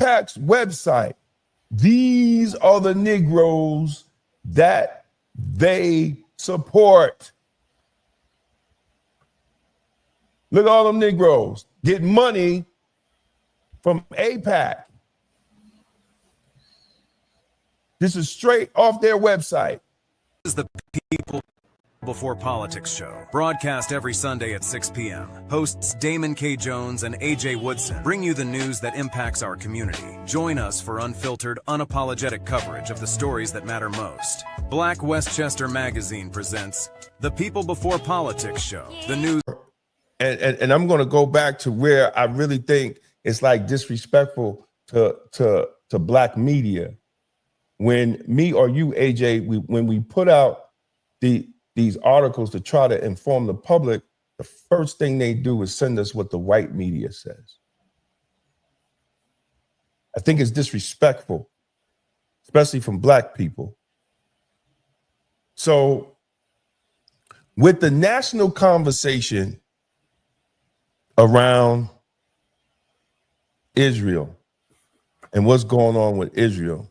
AIPAC's website, these are the Negroes that they support. Look at all them Negroes get money from AIPAC. This is straight off their website. This is the People Before Politics show, broadcast every Sunday at 6 p.m. Hosts Damon K. Jones and AJ Woodson bring you the news that impacts our community. Join us for unfiltered, unapologetic coverage of the stories that matter most. Black Westchester Magazine presents the People Before Politics show, the news. And I'm going to go back to where I really think it's like disrespectful to Black media. When me or you, AJ, when we put out these articles to try to inform the public, the first thing they do is send us what the white media says. I think it's disrespectful, especially from Black people. So with the national conversation around Israel and what's going on with Israel,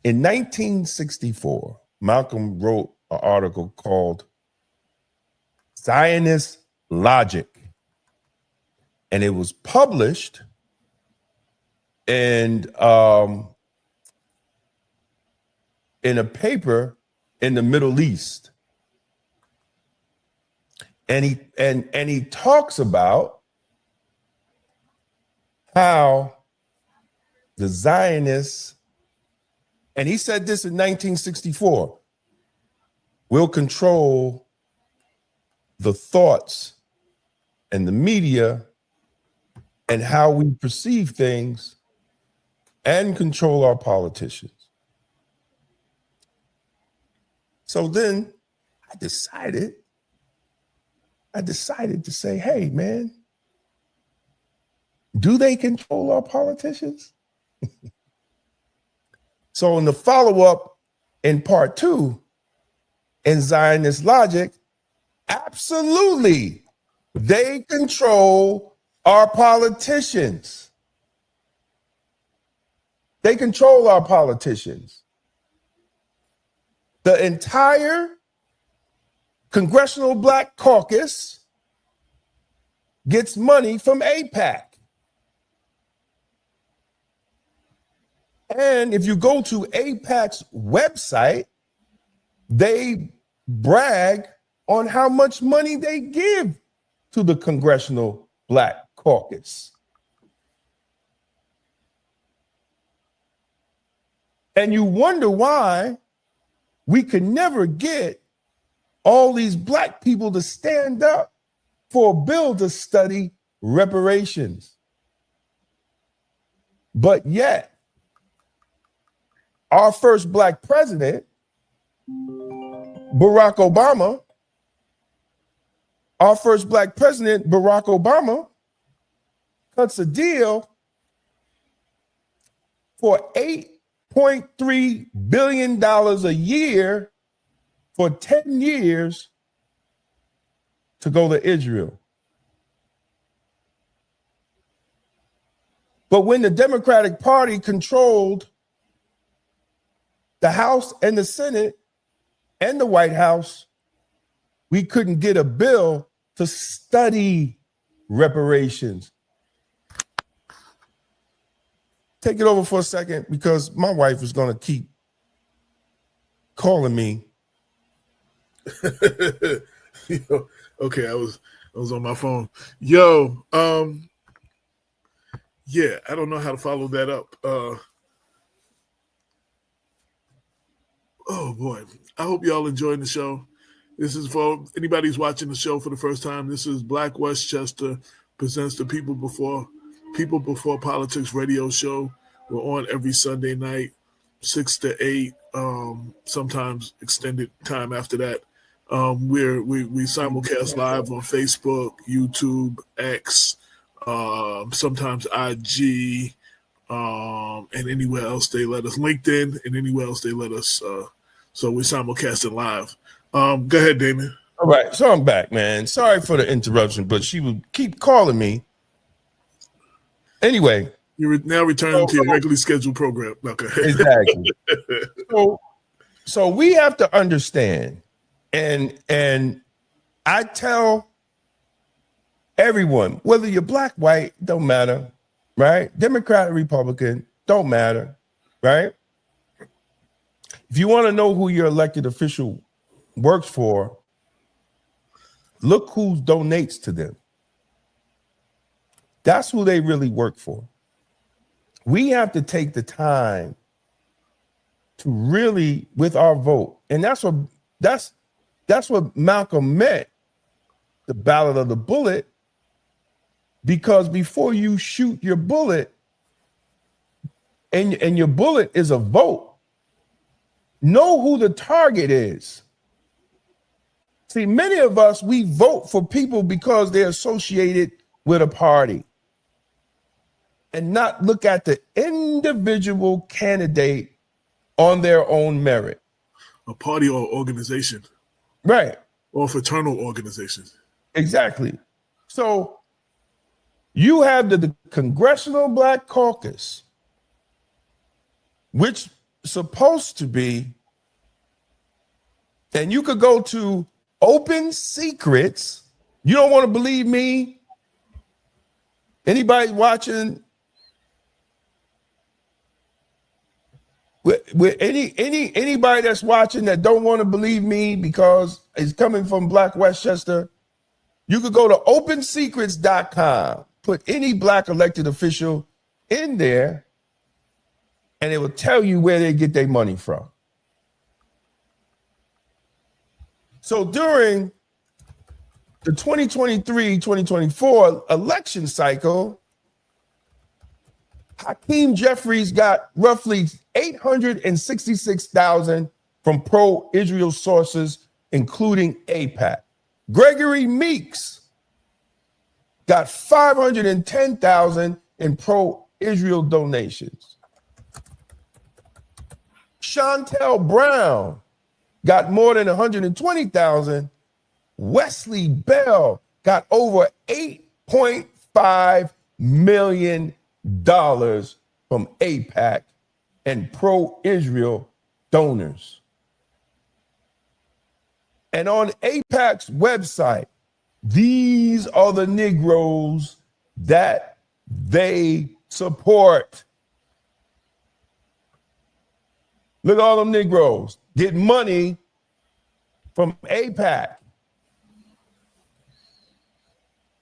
in 1964, Malcolm wrote an article called Zionist Logic, and it was published in a paper in the Middle East. And he talks about how the Zionists, and he said this in 1964, will control the thoughts and the media and how we perceive things and control our politicians. So then I decided to say, hey, man, do they control our politicians? So in the follow-up in part 2, in Zionist Logic, absolutely, they control our politicians. They control our politicians. The entire Congressional Black Caucus gets money from AIPAC. And if you go to AIPAC's website, they brag on how much money they give to the Congressional Black Caucus. And you wonder why we can never get all these Black people to stand up for a bill to study reparations. But yet, our first Black president, Barack Obama, cuts a deal for $8.3 billion a year for 10 years to go to Israel. But when the Democratic Party controlled the House and the Senate and the White House, we couldn't get a bill to study reparations. Take it over for a second, because my wife is going to keep calling me. Okay, I was on my phone. Yeah, I don't know how to follow that up. Oh boy, I hope y'all enjoying the show. This is for anybody who's watching the show for the first time. This is Black Westchester presents the People Before Politics radio show. We're on every Sunday night, 6 to 8, sometimes extended time after that. We simulcast live on Facebook, YouTube, X, sometimes IG, and anywhere else they let us, LinkedIn, and anywhere else they let us. So we're simulcasting live. Go ahead, Damon. All right, so I'm back, man. Sorry for the interruption, but she would keep calling me. Anyway, You now return to your regularly scheduled program. Okay. Exactly. So we have to understand, and I tell everyone, whether you're black, white, don't matter, right? Democrat or Republican, don't matter, right? If you want to know who your elected official works for, look who donates to them. That's who they really work for. We have to take the time to really, with our vote, and that's what Malcolm meant, the ballot of the bullet, because before you shoot your bullet, and your bullet is a vote, know who the target is. See, many of us, we vote for people because they're associated with a party and not look at the individual candidate on their own merit. A party or organization. Right. Or fraternal organization. Exactly. So you have the Congressional Black Caucus, which is supposed to be, and you could go to Open Secrets. You don't want to believe me? Anybody watching? With anybody that's watching that don't want to believe me because it's coming from Black Westchester, you could go to opensecrets.com, put any black elected official in there, and it will tell you where they get their money from. So during the 2023-2024 election cycle, Hakeem Jeffries got roughly $866,000 from pro-Israel sources, including AIPAC. Gregory Meeks got $510,000 in pro-Israel donations. Chantel Brown got more than $120,000. Wesley Bell got over $8.5 million from AIPAC and pro-Israel donors. And on AIPAC's website, these are the Negroes that they support. Look at all them Negroes get money from AIPAC.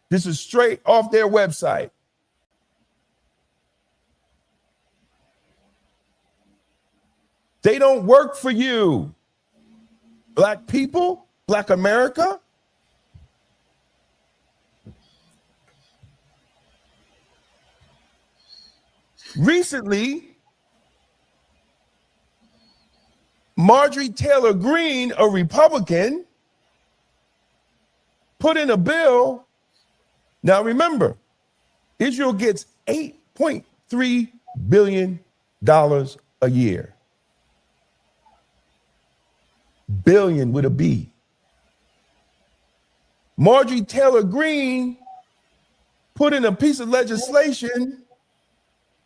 This is straight off their website. They don't work for you. Black people, Black America. Recently, Marjorie Taylor Greene, a Republican, put in a bill. Now remember, Israel gets $8.3 billion a year. Billion with a B. Marjorie Taylor Greene put in a piece of legislation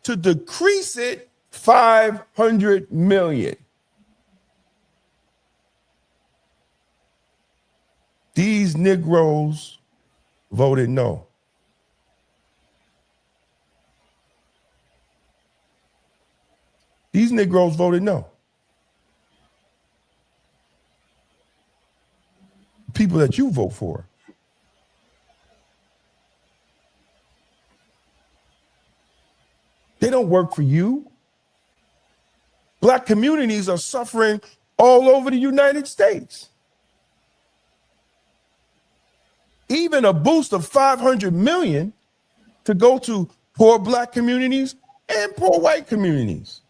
to decrease it $500 million. These Negroes voted no. These Negroes voted no. People that you vote for. They don't work for you. Black communities are suffering all over the United States. Even a boost of $500 million to go to poor Black communities and poor white communities.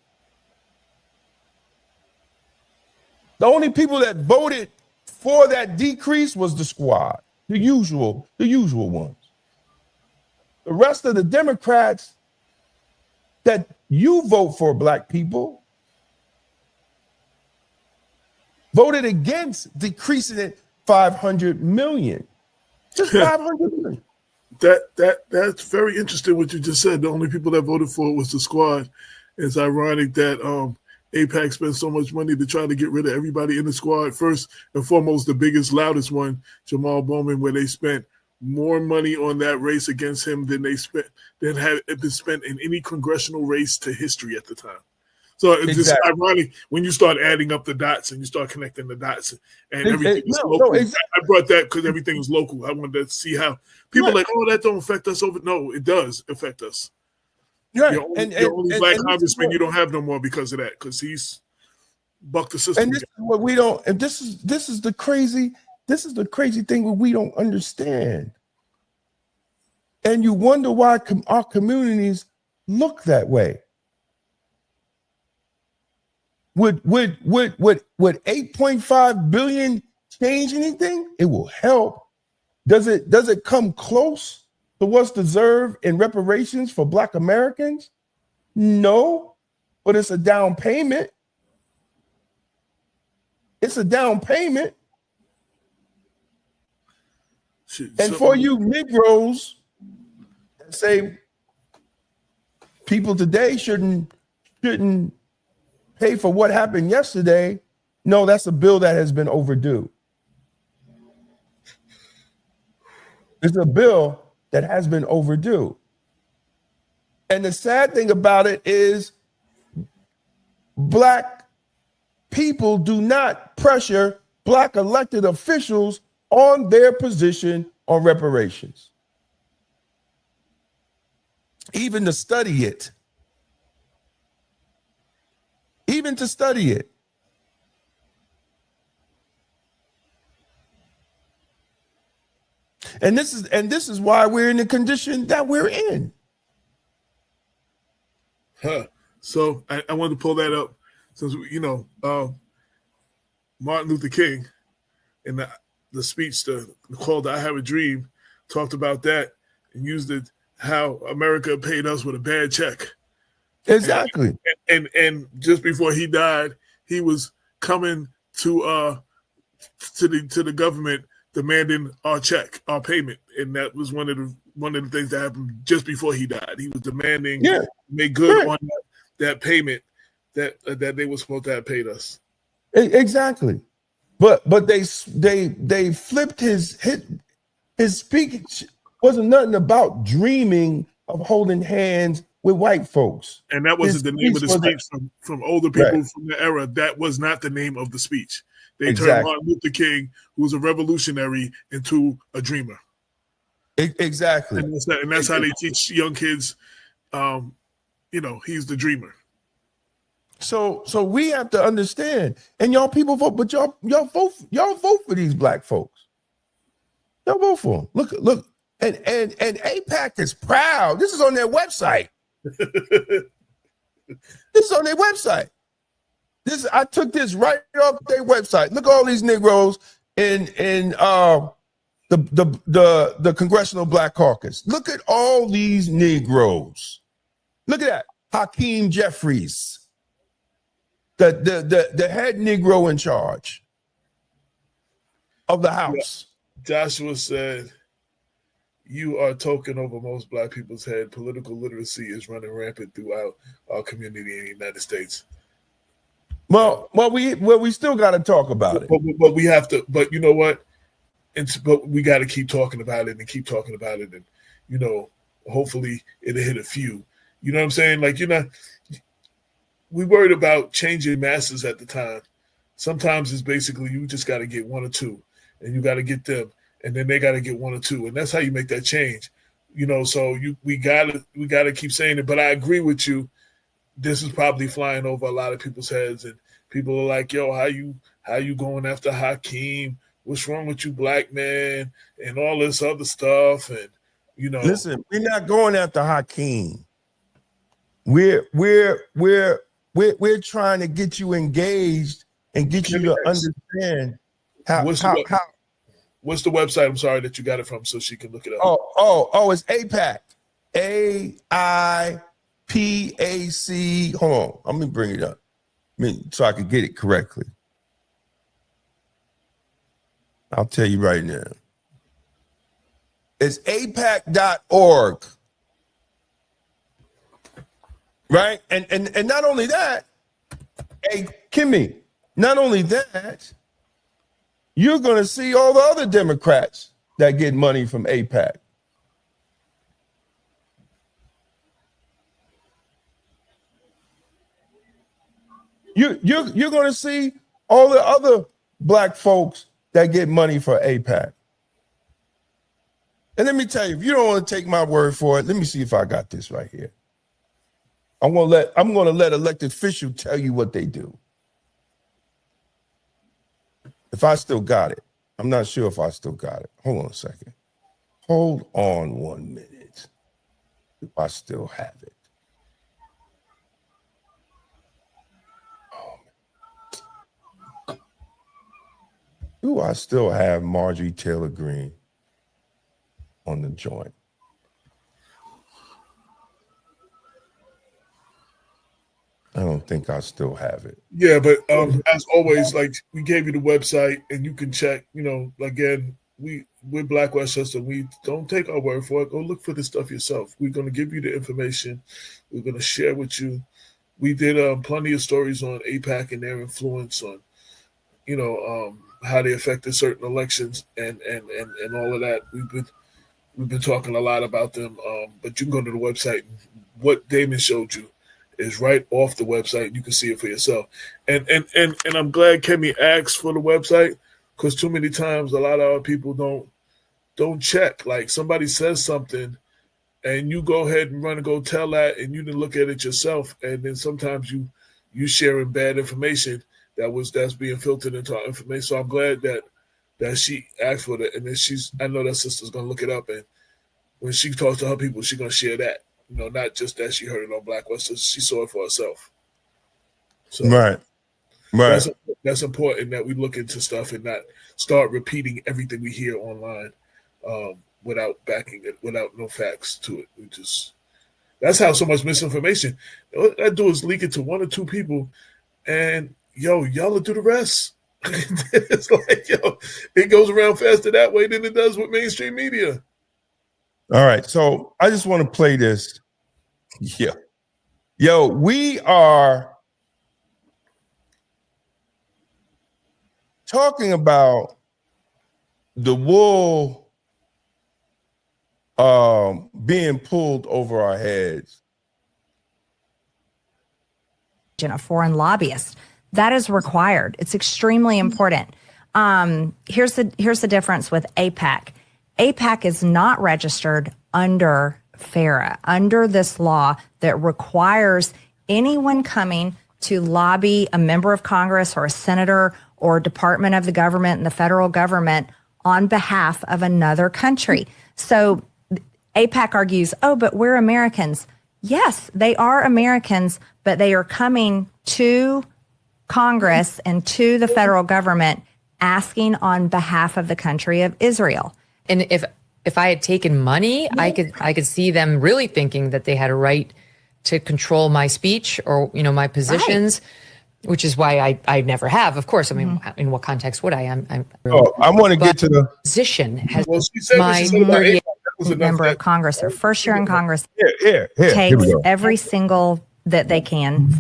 The only people that voted for that decrease was the squad, the usual ones. The rest of the Democrats that you vote for, Black people, voted against decreasing it $500 million. Just $500 million. that's very interesting what you just said. The only people that voted for it was the squad. It's ironic that AIPAC spent so much money to try to get rid of everybody in the squad. First and foremost, the biggest, loudest one, Jamal Bowman, where they spent more money on that race against him than had been spent in any congressional race to history at the time. So it's just ironic when you start adding up the dots and you start connecting the dots and everything is local. I brought that because everything was local. I wanted to see how people are like, oh, that don't affect us over. No, it does affect us. Right. Your only black congressman you don't have no more because of that, because he's bucked the system. And this is what we don't. And this is the crazy thing that we don't understand. And you wonder why our communities look that way. Would 8.5 billion change anything? It will help. Does it come close to what's deserved in reparations for Black Americans? No, but it's a down payment. It's a down payment. And for you Negroes that say people today shouldn't pay for what happened yesterday, no, that's a bill that has been overdue. It's a bill that has been overdue. And the sad thing about it is Black people do not pressure Black elected officials on their position on reparations, even to study it. Even to study it. And this is why we're in the condition that we're in. So I wanted to pull that up since Martin Luther King in the speech, the called "I Have a Dream," talked about that and used it how America paid us with a bad check. Exactly. And just before he died, he was coming to the government demanding our check, our payment, and that was one of the things that happened just before he died. He was demanding make good on that payment that they were supposed to have paid us. Exactly. But they flipped his speech. Wasn't nothing about dreaming of holding hands with white folks. And that wasn't the name of the speech from older people from the era. That was not the name of the speech. They turned Martin Luther King, who was a revolutionary, into a dreamer. Exactly. And that's how they teach young kids, he's the dreamer. So we have to understand, and y'all people vote, but y'all vote for these Black folks. Y'all vote for them. Look, and AIPAC is proud. This is on their website. This is on their website. I took this right off their website. Look at all these Negroes in the Congressional Black Caucus. Look at all these Negroes. Look at that. Hakeem Jeffries, the head Negro in charge of the House. Joshua said, "You are token over most Black people's head. Political literacy is running rampant throughout our community in the United States." Well, we still got to talk about it. But we have to. But you know what? But we got to keep talking about it and keep talking about it, and hopefully it'll hit a few. You know what I'm saying? Like we worried about changing masses at the time. Sometimes it's basically you just got to get one or two, and you got to get them, and then they got to get one or two, and that's how you make that change. So we gotta keep saying it. But I agree with you. This is probably flying over a lot of people's heads, and people are like, "Yo, how you going after Hakeem? What's wrong with you, Black man?" And all this other stuff. And listen, we're not going after Hakeem. We're trying to get you engaged and get you to understand how. What's the website? I'm sorry that you got it from, so she can look it up. Oh, it's AIPAC. AIPAC. Hold on, let me bring it up. So I can get it correctly. I'll tell you right now. It's AIPAC.org. Right? And not only that, hey, Kimmy, not only that, you're going to see all the other Democrats that get money from AIPAC. You're going to see all the other black folks that get money for AIPAC. And let me tell you, if you don't want to take my word for it, let me see if I got this right here. I'm going to let elected officials tell you what they do. If I still got it. I'm not sure if I still got it. Hold on a second. Hold on 1 minute. If I still have it. Do I still have Marjorie Taylor Greene on the joint? I don't think I still have it. Yeah, but as always, like we gave you the website and you can check, again, we're Black Westchester. We don't take our word for it. Go look for this stuff yourself. We're going to give you the information. We're going to share with you. We did plenty of stories on AIPAC and their influence on, how they affected certain elections and all of that. We've been talking a lot about them. But you can go to the website. What Damon showed you is right off the website. You can see it for yourself. And I'm glad Kemi asked for the website, because too many times a lot of our people don't check. Like somebody says something and you go ahead and run and go tell that, and you didn't look at it yourself. And then sometimes you sharing bad information that's being filtered into our information. So I'm glad that she asked for that. And then I know that sister's going to look it up. And when she talks to her people, she's going to share that. Not just that she heard it on Black Westchester, she saw it for herself. So right. That's important that we look into stuff and not start repeating everything we hear online without backing it, without no facts to it. That's how so much misinformation. All I do is leak it to one or two people, and y'all will do the rest. It's like, it goes around faster that way than it does with mainstream media. All right, so I just want to play this. Yeah. Yo, we are talking about the wool being pulled over our heads. A foreign lobbyist. That is required. It's extremely important. Here's the difference with AIPAC. AIPAC is not registered under FARA, under this law that requires anyone coming to lobby a member of Congress or a senator or department of the government and the federal government on behalf of another country. So AIPAC argues, but we're Americans. Yes, they are Americans, but they are coming to Congress and to the federal government asking on behalf of the country of Israel. And if I had taken money, I could see them really thinking that they had a right to control my speech or my positions, right. Which is why I never have. Of course, I mean, in what context would I? I want to get to the position. Has my 38 member of Congress, their first year in Congress, takes every single that they can.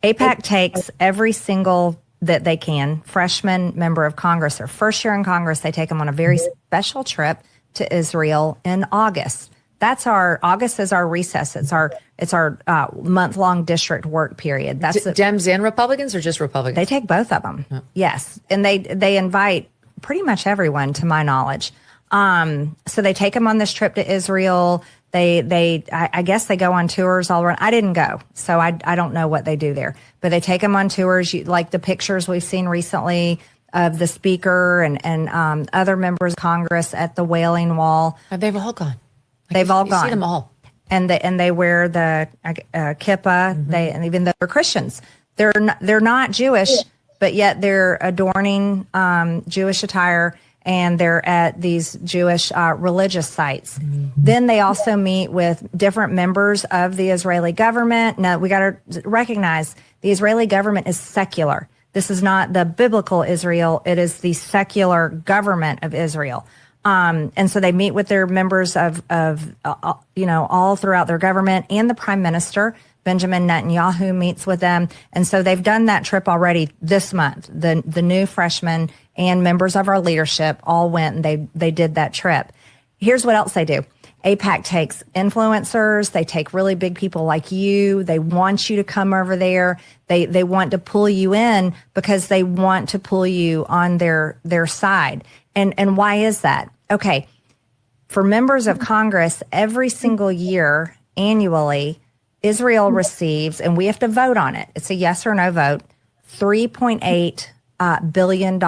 AIPAC takes every single that they can. Freshman member of Congress, their first year in Congress, they take them on a very special trip to Israel in August. August is our recess. It's our month-long district work period. That's Dems and Republicans, or just Republicans? They take both of them. Oh. Yes, and they invite pretty much everyone, to my knowledge. So they take them on this trip to Israel. I guess they go on tours all around. I didn't go, so I don't know what they do there. But they take them on tours, like the pictures we've seen recently of the speaker and other members of Congress at the Wailing Wall. They've all gone. They've all gone. See them all. And they wear the kippah. And even though they're Christians, they're not Jewish, but yet they're adorning Jewish attire. And they're at these Jewish religious sites. Then they also meet with different members of the Israeli government. Now, we got to recognize the Israeli government is secular. This is not the biblical Israel. It is the secular government of Israel. And so they meet with their members of all throughout their government, and the prime minister, Benjamin Netanyahu, meets with them. And so they've done that trip already this month. The new freshmen and members of our leadership all went and they did that trip. Here's what else they do. AIPAC takes influencers. They take really big people like you. They want you to come over there. They want to pull you in because they want to pull you on their side. And why is that? Okay. For members of Congress, every single year, annually, Israel receives, and we have to vote on it. It's a yes or no vote, $3.8 billion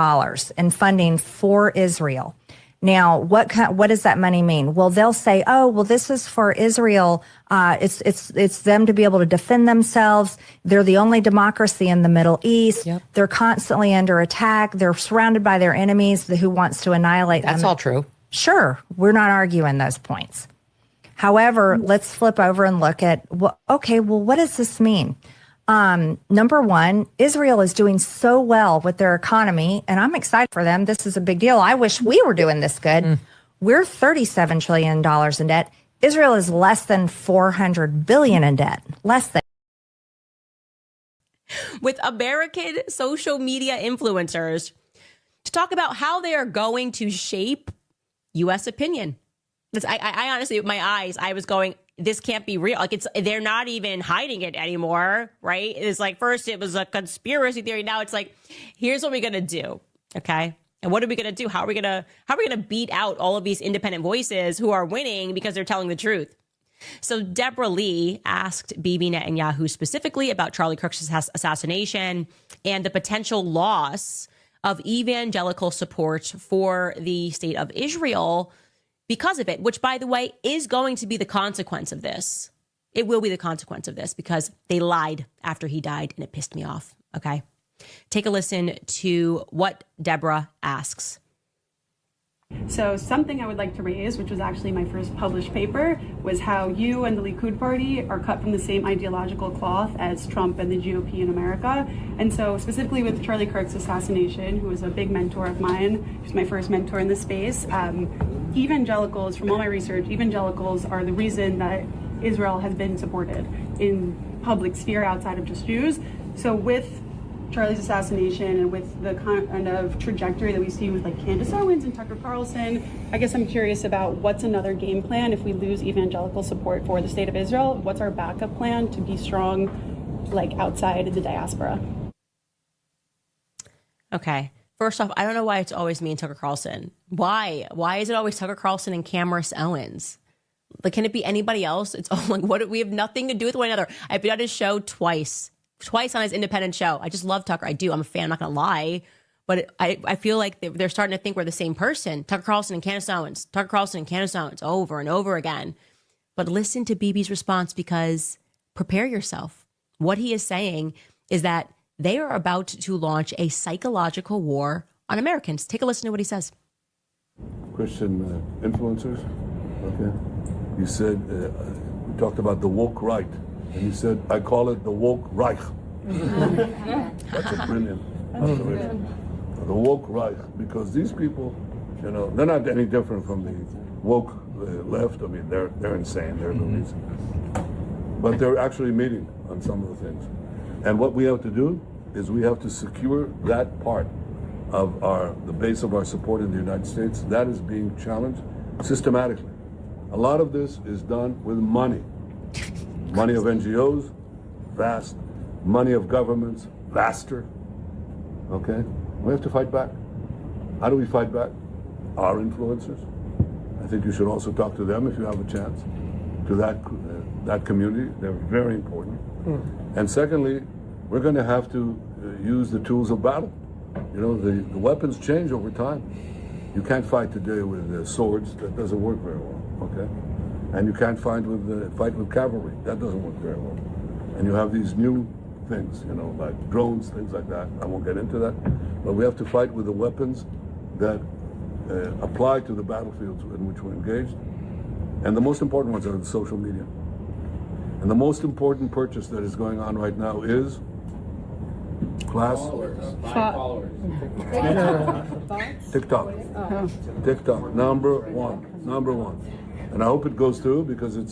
in funding for Israel. Now, what does that money mean? Well, they'll say, "Oh, well, this is for Israel. It's them to be able to defend themselves. They're the only democracy in the Middle East. Yep. They're constantly under attack. They're surrounded by their enemies who wants to annihilate them." That's all true. Sure, we're not arguing those points. However, let's flip over and look at what does this mean? Number one, Israel is doing so well with their economy, and I'm excited for them. This is a big deal. I wish we were doing this good. We're $37 trillion in debt. Israel is less than $400 billion in debt. Less than. With American social media influencers to talk about how they are going to shape U.S. opinion. I honestly, with my eyes, I was going, this can't be real. Like, they're not even hiding it anymore, right? It's like, first it was a conspiracy theory. Now it's like, here's what we're going to do. Okay. And what are we going to do? How are we going to beat out all of these independent voices who are winning because they're telling the truth? So Deborah Lee asked Bibi Netanyahu specifically about Charlie Kirk's assassination and the potential loss of evangelical support for the state of Israel because of it, which, by the way, is going to be the consequence of this. It will be the consequence of this because they lied after he died, and it pissed me off. Okay. Take a listen to what Deborah asks. So something I would like to raise, which was actually my first published paper, was how you and the Likud party are cut from the same ideological cloth as Trump and the GOP in America. And so specifically with Charlie Kirk's assassination, who was a big mentor of mine, who's my first mentor in the space, evangelicals, from all my research, evangelicals are the reason that Israel has been supported in public sphere outside of just Jews. So with Charlie's assassination and with the kind of trajectory that we see with like Candace Owens and Tucker Carlson, I guess I'm curious about what's another game plan if we lose evangelical support for the state of Israel. What's our backup plan to be strong, like outside the diaspora? Okay. First off, I don't know why it's always me and Tucker Carlson. Why? Why is it always Tucker Carlson and Candace Owens? Like, can it be anybody else? It's all like, what? We have nothing to do with one another. I've been on his show twice on his independent show. I just love Tucker. I do. I'm a fan. I'm not going to lie. But I feel like they're starting to think we're the same person. Tucker Carlson and Candace Owens. Tucker Carlson and Candace Owens over and over again. But listen to Bibi's response, because prepare yourself. What he is saying is that they are about to launch a psychological war on Americans. Take a listen to what he says. Christian influencers. Okay. You said, we talked about the woke right. And he said, I call it the woke Reich. That's a brilliant observation. The woke Reich, because these people, you know, they're not any different from the woke left. I mean, they're insane. They're movies. But they're actually meeting on some of the things. And what we have to do is we have to secure that part of the base of our support in the United States. That is being challenged systematically. A lot of this is done with money. Money of NGOs, vast. Money of governments, vaster. Okay? We have to fight back. How do we fight back? Our influencers. I think you should also talk to them if you have a chance. To that community. They're very important. And secondly, we're going to have to use the tools of battle. You know, the weapons change over time. You can't fight today with swords. That doesn't work very well. Okay? And you can't fight with cavalry. That doesn't work very well. And you have these new things, you know, like drones, things like that. I won't get into that. But we have to fight with the weapons that apply to the battlefields in which we're engaged. And the most important ones are the social media. And the most important purchase that is going on right now is Class? TikTok. TikTok. Number one. And I hope it goes through because it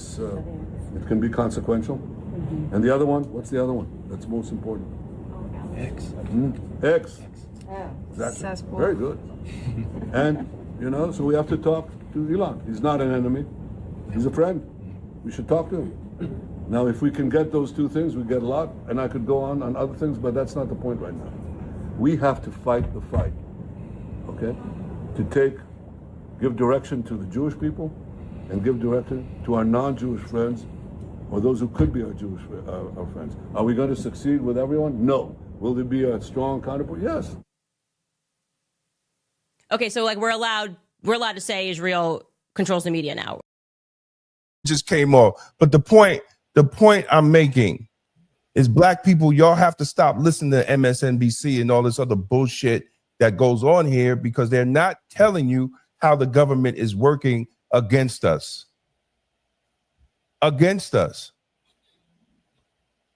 can be consequential. And the other one, what's the other one? That's most important. X. X. Exactly. Very good. And, so we have to talk to Elon. He's not an enemy. He's a friend. We should talk to him. Now, if we can get those two things, we get a lot. And I could go on other things, but that's not the point right now. We have to fight the fight, okay? To give direction to the Jewish people and give direction to our non-Jewish friends or those who could be our Jewish our friends. Are we going to succeed with everyone? No. Will there be a strong counterpoint? Yes. Okay, so we're allowed to say Israel controls the media now. Just came off. But the point I'm making is black people, y'all have to stop listening to MSNBC and all this other bullshit that goes on here because they're not telling you how the government is working against us.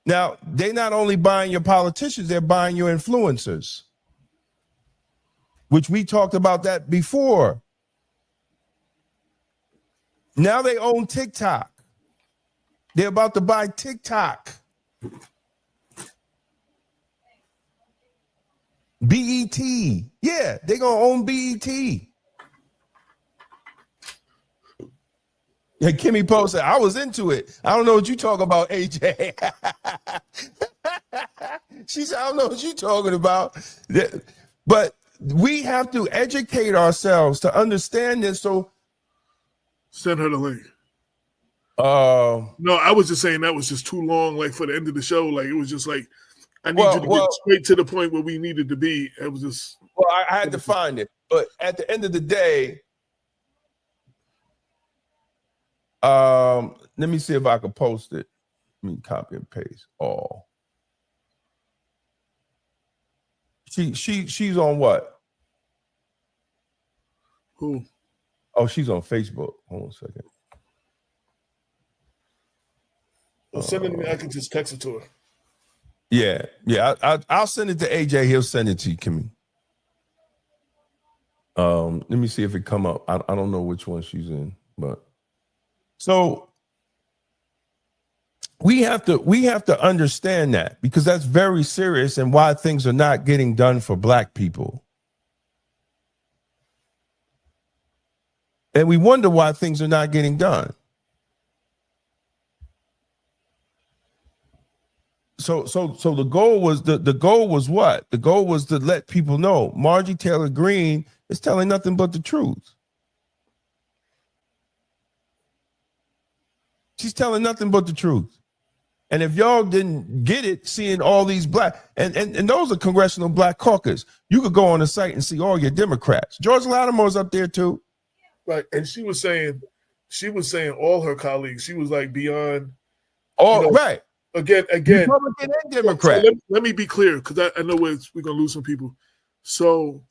Now, they're not only buying your politicians, they're buying your influencers, which we talked about that before. Now they own TikTok. They're about to buy TikTok. BET. Yeah, they're going to own BET. And Kimmy Post said, I was into it. I don't know what you talk about, AJ. She said, I don't know what you're talking about. But we have to educate ourselves to understand this. So send her the link. No, I was just saying that was just too long, for the end of the show. It was just I need you to get straight to the point where we needed to be. It was just. Well, I had to find it. But at the end of the day, let me see if I can post it. Let me copy and paste all. She's on what? Who? Oh, she's on Facebook. Hold on a second. Well, send it to me. I can just text it to her. Yeah. I'll send it to AJ. He'll send it to you, Kimmy. Let me see if it come up. I don't know which one she's in, but so we have to understand that because that's very serious and why things are not getting done for black people. And we wonder why things are not getting done. So the goal was the goal was what? The goal was to let people know Marjorie Taylor Greene is telling nothing but the truth. She's telling nothing but the truth. And if y'all didn't get it, seeing all these black and those are Congressional Black Caucus, you could go on the site and see all your Democrats. George Lattimore's up there too. Right. And she was saying all her colleagues, she was beyond all right. Again, Republican and Democrat. So let me be clear because I know we're going to lose some people. So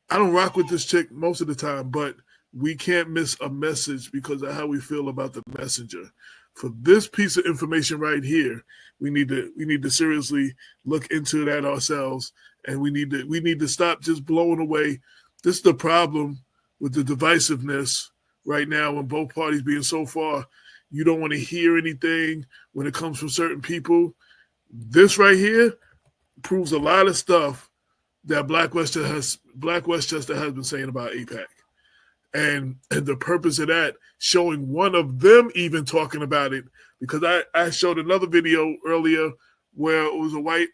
I don't rock with this chick most of the time, but we can't miss a message because of how we feel about the messenger. For this piece of information right here, we need to seriously look into that ourselves, and we need to stop just blowing away. This is the problem with the divisiveness right now when both parties being so far. You don't want to hear anything when it comes from certain people. This right here proves a lot of stuff that Black Westchester has been saying about AIPAC. And the purpose of that, showing one of them even talking about it, because I showed another video earlier where it was a white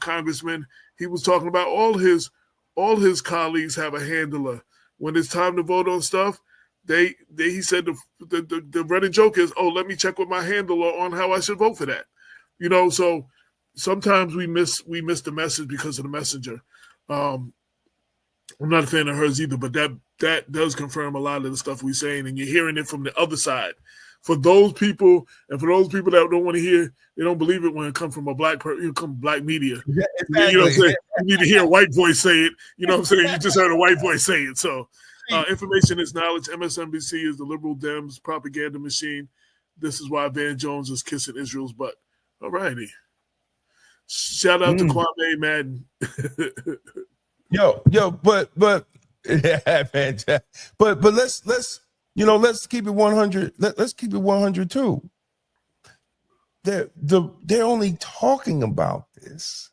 congressman. He was talking about all his colleagues have a handler. When it's time to vote on stuff, he said the running joke is, oh, let me check with my handler on how I should vote for that. So sometimes we miss the message because of the messenger. I'm not a fan of hers either, but that does confirm a lot of the stuff we're saying, and you're hearing it from the other side. For those people, and for those people that don't want to hear, they don't believe it when it comes from a black black media. Yeah, exactly. You know what I'm saying? You need to hear a white voice say it. You know what I'm saying? You just heard a white voice say it. So information is knowledge. MSNBC is the liberal Dems propaganda machine. This is why Van Jones is kissing Israel's butt. All righty. Shout out to Kwame Madden. Yo, but yeah, fantastic. But let's keep it 100. Let's keep it 100 too. They're only talking about this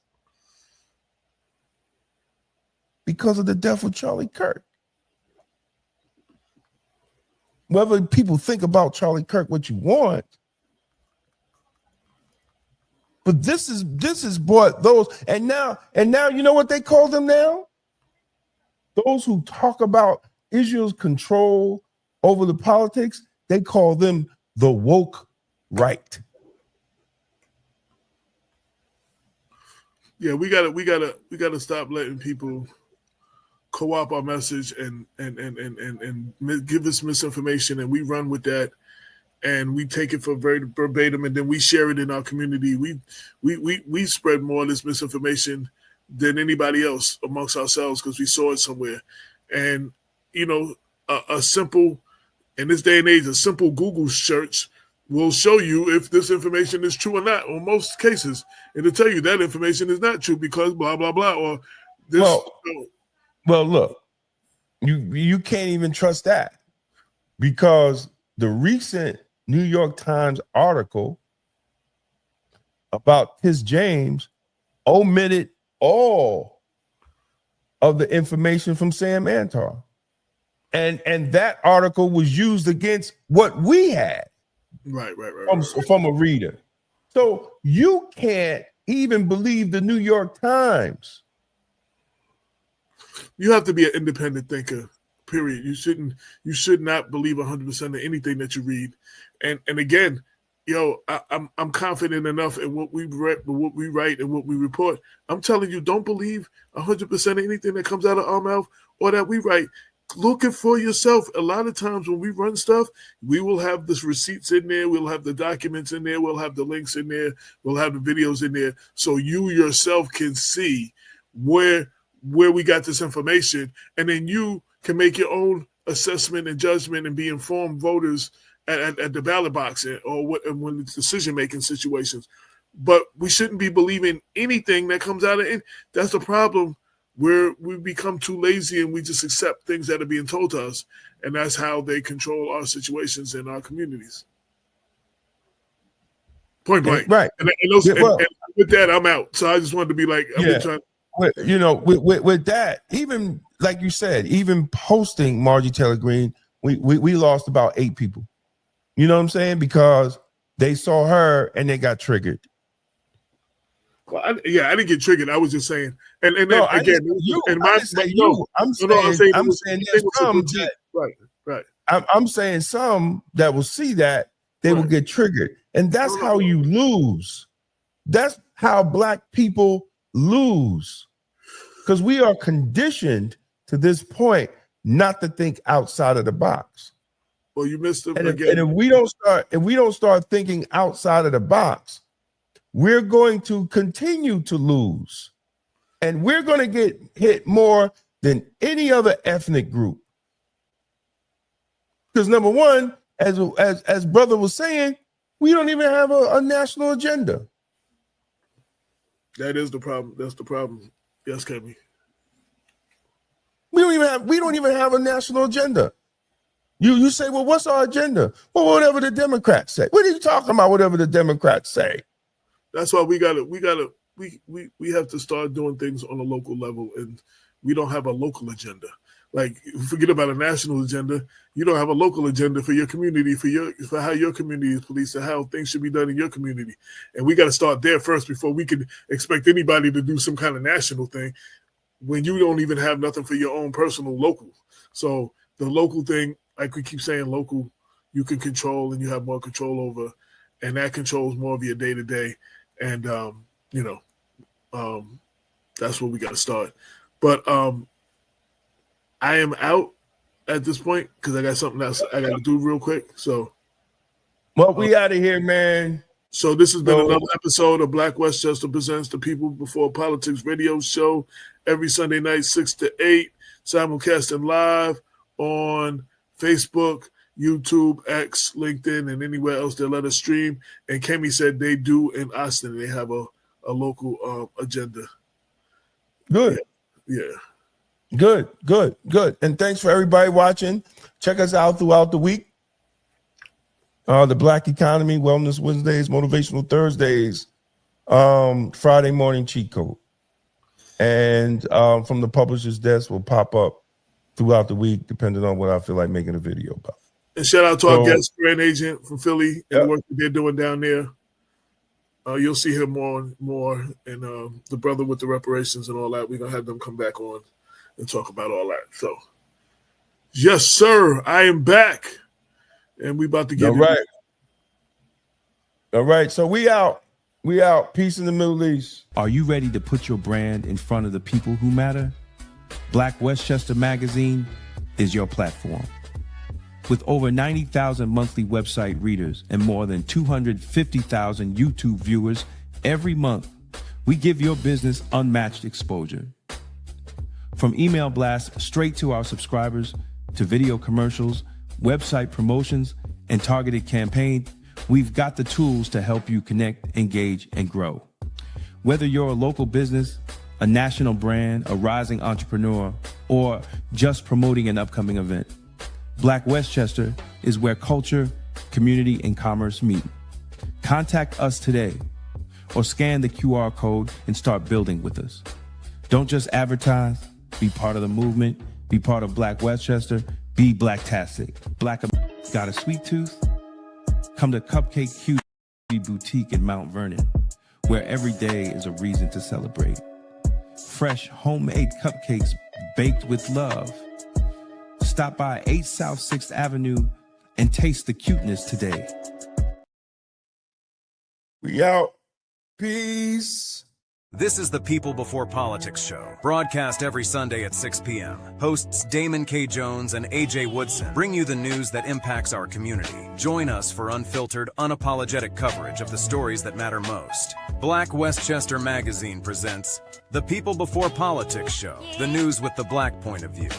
because of the death of Charlie Kirk. Whether people think about Charlie Kirk what you want, but this is what those and now you know what they call them now? Those who talk about Israel's control over the politics, they call them the woke right. Yeah, we gotta stop letting people co-op our message and give us misinformation, and we run with that, and we take it for verbatim, and then we share it in our community. We spread more of this misinformation than anybody else amongst ourselves because we saw it somewhere. And a simple, in this day and age, a simple Google search will show you if this information is true or not. In most cases, it'll tell you that information is not true because blah blah blah, or this. Well, look, you can't even trust that because the recent New York Times article about Tish James omitted all of the information from Sam Antar. And that article was used against what we had. Right. From a reader. So you can't even believe the New York Times. You have to be an independent thinker, period. You should not believe 100% of anything that you read. And again, I'm confident enough in what we write and what we report. I'm telling you, don't believe 100% of anything that comes out of our mouth or that we write. Look it for yourself. A lot of times when we run stuff, we will have the receipts in there. We'll have the documents in there. We'll have the links in there. We'll have the videos in there. So you yourself can see where we got this information. And then you can make your own assessment and judgment and be informed voters at the ballot box or when it's decision-making situations. But we shouldn't be believing anything that comes out of it. That's the problem. We become too lazy and we just accept things that are being told to us, and that's how they control our situations in our communities. Point blank, right? And with that, I'm out. So I just wanted to be like, with that, even like you said, even posting Marjorie Taylor Greene, we lost about 8 people. You know what I'm saying? Because they saw her and they got triggered. Well, I didn't get triggered. I was just saying, I'm saying some that will see that they will get triggered, and that's how you lose. That's how Black people lose, because we are conditioned to this point not to think outside of the box. Well, you missed it again. And if we don't start thinking outside of the box, we're going to continue to lose, and we're going to get hit more than any other ethnic group. Because number one, as brother was saying, we don't even have a national agenda. That is the problem. That's the problem. Yes, Kevin. We don't even have a national agenda. You say, well, what's our agenda? Well, whatever the Democrats say. What are you talking about? Whatever the Democrats say. That's why we have to start doing things on a local level, and we don't have a local agenda. Like, forget about a national agenda. You don't have a local agenda for your community, for how your community is policed, and how things should be done in your community. And we got to start there first before we can expect anybody to do some kind of national thing when you don't even have nothing for your own personal local. So the local thing, like we keep saying, local, you can control and you have more control over, and that controls more of your day to day. And that's where we got to start. But I am out at this point because I got something else I got to do real quick. So, we out of here, man. So this has been another episode of Black Westchester Presents the People Before Politics radio show every Sunday night, 6 to 8, simulcasting live on Facebook, YouTube, X, LinkedIn, and anywhere else they let us stream. And Kemi said they do in Austin. They have a local agenda. Good. Yeah. Good. And thanks for everybody watching. Check us out throughout the week. The Black Economy, Wellness Wednesdays, Motivational Thursdays, Friday Morning Cheat Code. And from the publisher's desk will pop up throughout the week, depending on what I feel like making a video about. And shout out to our guest brand agent from Philly and the work that they're doing down there. You'll see him more, and the brother with the reparations and all that. We're gonna have them come back on and talk about all that. So, yes, sir, I am back, and we about to get All right. So we out. Peace in the Middle East. Are you ready to put your brand in front of the people who matter? Black Westchester Magazine is your platform. With over 90,000 monthly website readers and more than 250,000 YouTube viewers every month, we give your business unmatched exposure. From email blasts straight to our subscribers, to video commercials, website promotions, and targeted campaigns, we've got the tools to help you connect, engage, and grow. Whether you're a local business, a national brand, a rising entrepreneur, or just promoting an upcoming event, Black Westchester is where culture, community, and commerce meet. Contact us today or scan the QR code and start building with us. Don't just advertise, be part of the movement, be part of Black Westchester, be Blacktastic. Black got a sweet tooth? Come to Cupcake Cutie Boutique in Mount Vernon, where every day is a reason to celebrate. Fresh homemade cupcakes baked with love. Stop by 8 South 6th Avenue and taste the cuteness today. We out. Peace. This is the People Before Politics show, broadcast every Sunday at 6 p.m. Hosts Damon K. Jones and AJ Woodson bring you the news that impacts our community. Join us for unfiltered, unapologetic coverage of the stories that matter most. Black Westchester Magazine presents the People Before Politics show, the news with the black point of view.